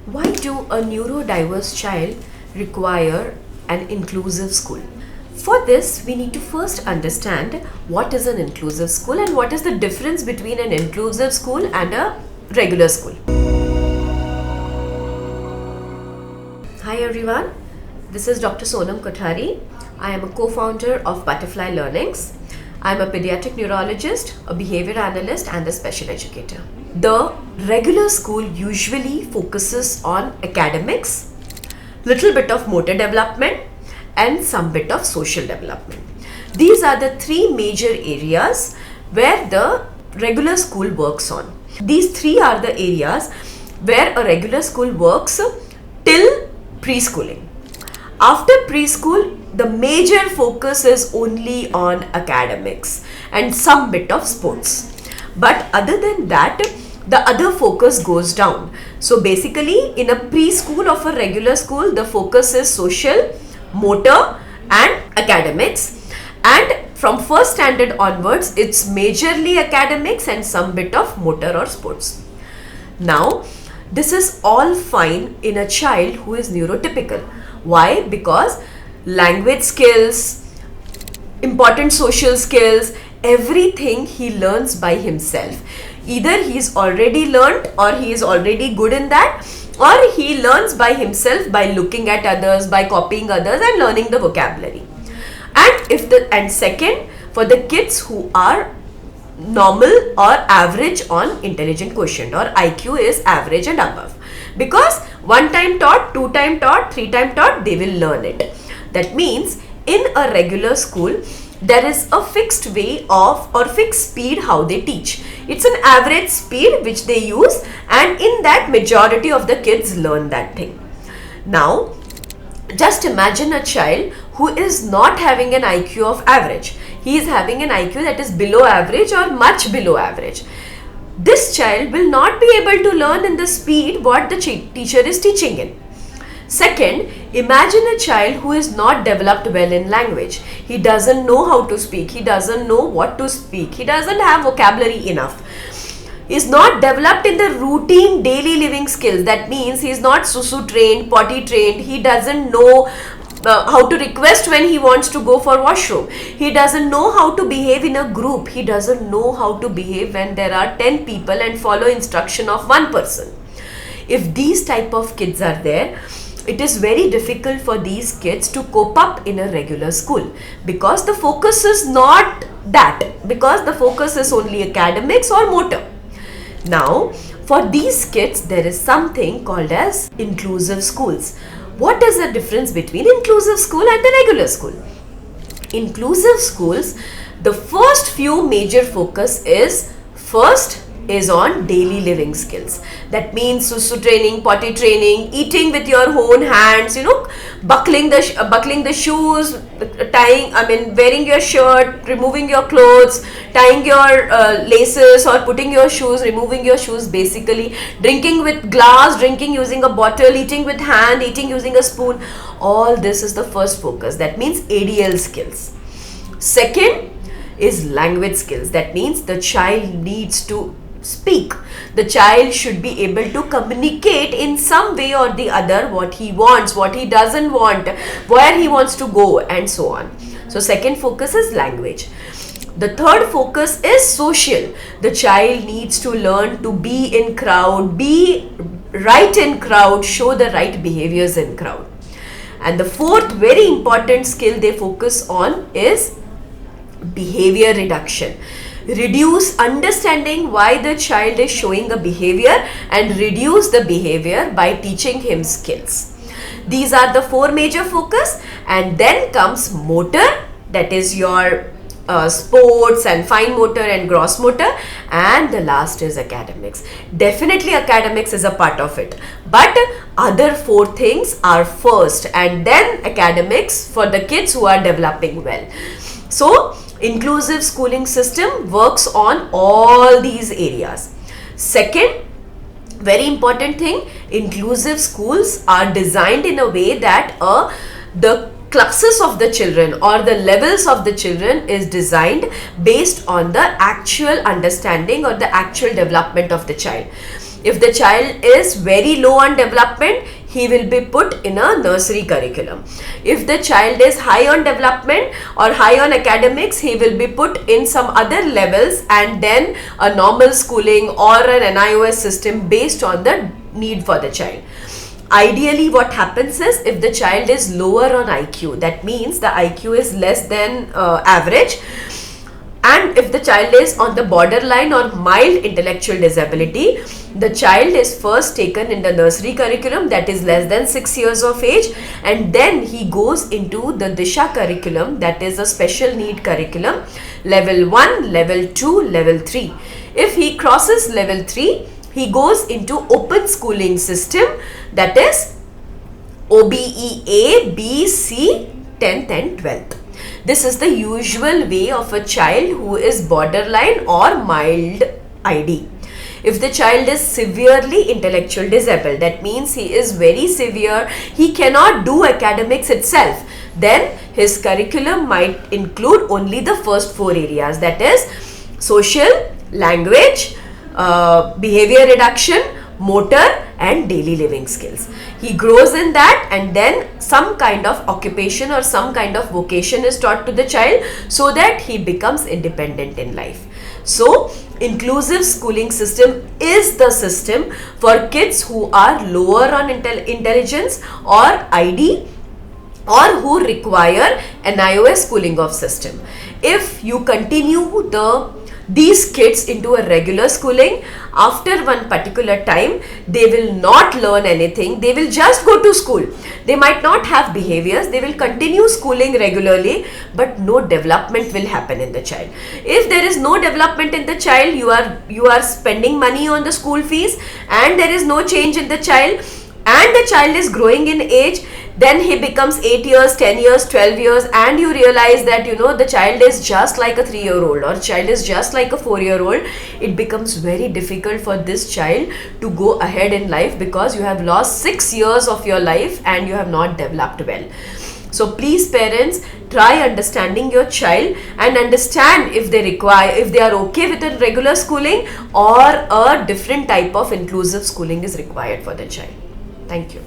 Why do a neurodiverse child require an inclusive school? For this, we need to first understand what is an inclusive school and what is the difference between an inclusive school and a regular school. Hi everyone, this is Dr. Sonam Kothari. I am a co-founder of Butterfly Learnings. I am a pediatric neurologist, a behavior analyst and a special educator. The regular school usually focuses on academics, little bit of motor development and some bit of social development. These are the three major areas where the regular school works on. These three are the areas where a regular school works till preschooling. After preschool, the major focus is only on academics and some bit of sports. But other than that, the other focus goes down. So basically, in a preschool of a regular school, the focus is social, motor and academics. And from first standard onwards, it's majorly academics and some bit of motor or sports. Now, this is all fine in a child who is neurotypical. Why? Because language skills, important social skills, everything he learns by himself. Either he's already learned or he is already good in that, or he learns by himself by looking at others, by copying others and learning the vocabulary. And second, for the kids who are normal or average on intelligent quotient, or IQ is average and above, because one time taught, two time taught, three time taught, they will learn it. That means in a regular school there is a fixed way of or fixed speed how they teach. It's an average speed which they use, and in that majority of the kids learn that thing. Now just imagine a child who is not having an IQ of average. He is having an IQ that is below average or much below average. This child will not be able to learn in the speed what the teacher is teaching in. Second, imagine a child who is not developed well in language. He doesn't know how to speak. He doesn't know what to speak. He doesn't have vocabulary enough. He is not developed in the routine daily living skills. That means he is not susu trained, potty trained. He doesn't know how to request when he wants to go for washroom. He doesn't know how to behave in a group. He doesn't know how to behave when there are 10 people and follow instruction of one person. If these type of kids are there, it is very difficult for these kids to cope up in a regular school, because the focus is not that, because the focus is only academics or motor. Now, for these kids, there is something called as inclusive schools. What is the difference between inclusive school and the regular school? Inclusive schools, the first few major focus is on daily living skills. That means susu training, potty training, eating with your own hands, buckling the shoes, wearing your shirt, removing your clothes, tying your laces or putting your shoes, removing your shoes, basically drinking with glass, drinking using a bottle, eating with hand, eating using a spoon. All this is the first focus. That means ADL skills. Second is language skills. That means the child needs to speak. The child should be able to communicate in some way or the other what he wants, what he doesn't want, where he wants to go and so on. So second focus is language. The third focus is social. The child needs to learn to be in crowd, be right in crowd, show the right behaviors in crowd. And the fourth very important skill they focus on is behavior reduction. Reduce understanding why the child is showing a behavior and reduce the behavior by teaching him skills. These are the four major focus, and then comes motor, that is your sports and fine motor and gross motor, and the last is academics. Definitely academics is a part of it, but other four things are first and then academics for the kids who are developing well. So inclusive schooling system works on all these areas. Second, very important thing, inclusive schools are designed in a way that the classes of the children or the levels of the children is designed based on the actual understanding or the actual development of the child. If the child is very low on development, he will be put in a nursery curriculum. If the child is high on development or high on academics, he will be put in some other levels and then a normal schooling or an NIOS system based on the need for the child. Ideally, what happens is, if the child is lower on IQ, that means the IQ is less than average, and if the child is on the borderline or mild intellectual disability, the child is first taken in the nursery curriculum, that is less than 6 years of age, and then he goes into the Disha curriculum, that is a special need curriculum, level 1, level 2, level 3. If he crosses level 3, he goes into open schooling system, that is OBE A, B, C, 10th and 12th. This is the usual way of a child who is borderline or mild ID. If the child is severely intellectual disabled, that means he is very severe, he cannot do academics itself, then his curriculum might include only the first 4 areas, that is social, language, behavior reduction, motor and daily living skills. He grows in that, and then some kind of occupation or some kind of vocation is taught to the child so that he becomes independent in life. So inclusive schooling system is the system for kids who are lower on intelligence or ID, or who require an NIOS schooling of system. If you continue these kids into a regular schooling, after one particular time, they will not learn anything. They will just go to school. They might not have behaviors. They will continue schooling regularly, but no development will happen in the child. If there is no development in the child, you are spending money on the school fees, and there is no change in the child, and the child is growing in age, then he becomes 8 years, 10 years, 12 years, and you realize that the child is just like a 3-year-old or child is just like a 4-year-old. It becomes very difficult for this child to go ahead in life, because you have lost 6 years of your life and you have not developed well. So please, parents, try understanding your child and understand if they are okay with a regular schooling or a different type of inclusive schooling is required for the child. Thank you.